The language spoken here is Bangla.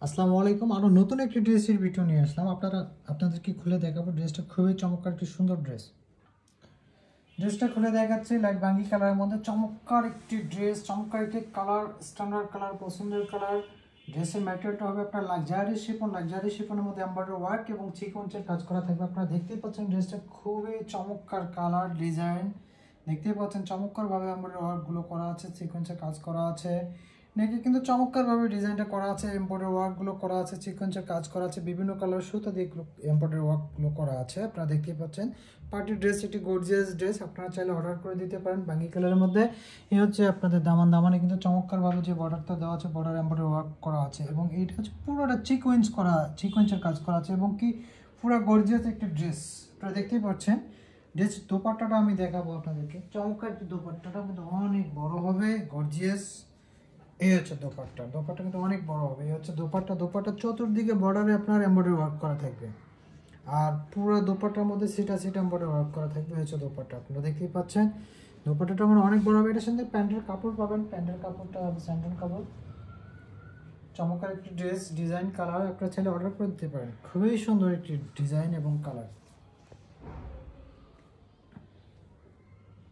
আসসালামু আলাইকুম। আরও নতুন একটি ড্রেসের ভিডিও নিয়ে আসলাম। আপনাদেরকে খুলে দেখাবো। ড্রেসটা খুবই চমৎকার, একটি সুন্দর ড্রেসটা খুলে দেখাচ্ছে লাইট বাঙ্গি কালারের মধ্যে। চমৎকার একটি ড্রেস, চমৎকার একটি কালার, স্ট্যান্ডার্ড কালার, পছন্দের কালার। ড্রেসের ম্যাটেরিয়ালটা হবে আপনার লাক্সারি শিফনের মধ্যে এমব্রয়ডারি ওয়ার্ক এবং সিকোয়েন্সের কাজ করা থাকবে। আপনারা দেখতেই পাচ্ছেন ড্রেসটা খুবই চমৎকার কালার ডিজাইন। দেখতেই পাচ্ছেন চমৎকারভাবে এমব্রয়ডারি ওয়ার্কগুলো করা আছে, সিকোয়েন্সের কাজ করা আছে। নেকে কিন্তু চমৎকারভাবে ডিজাইনটা করা আছে, এমব্রয়ডারি ওয়ার্কগুলো করা আছে, সিকোয়েন্সের কাজ করা আছে, বিভিন্ন কালার সুতা দিয়ে এমব্রয়ডারি ওয়ার্কগুলো করা আছে। আপনারা দেখতেই পাচ্ছেন পার্টি ড্রেস, একটি গর্জিয়াস ড্রেস। আপনারা চাইলে অর্ডার করে দিতে পারেন বাঙ্গি কালারের মধ্যে। এই হচ্ছে আপনাদের দামানে কিন্তু চমৎকারভাবে যে বর্ডারটা দেওয়া আছে, বর্ডার এমব্রয়ডারি ওয়ার্ক করা আছে এবং এইটা হচ্ছে পুরোটা সিকোয়েন্সের কাজ করা আছে এবং কি পুরো গর্জিয়াস একটি ড্রেস। আপনারা দেখতেই পাচ্ছেন ড্রেস দোপাট্টাটা আমি দেখাবো আপনাদেরকে। চমৎকার একটি দোপাট্টাটা কিন্তু অনেক বড় হবে, গর্জিয়াস। এই হচ্ছে দোপাট্টা কিন্তু অনেক বড় হবে। এই হচ্ছে দোপাট্টা চতুর্দিকে বর্ডারে আপনার এমব্রয়ডারি ওয়ার্ক করা থাকবে আর পুরো দোপাট্টার মধ্যে সিটা এমব্রয়ডারি ওয়ার্ক করা থাকবে। এই হচ্ছে দোপাট্টা, আপনারা দেখতেই পাচ্ছেন। দোপাট্টাটা আমার অনেক বড় হবে। এটার সঙ্গে প্যান্টের কাপড় পাবেন, প্যান্টের কাপড়টা হবে স্যান্ডেল কাপড়। চমৎকার একটি ড্রেস, ডিজাইন কালার। আপনারা চাইলে অর্ডার করে দিতে পারেন। খুবই সুন্দর একটি ডিজাইন এবং কালার।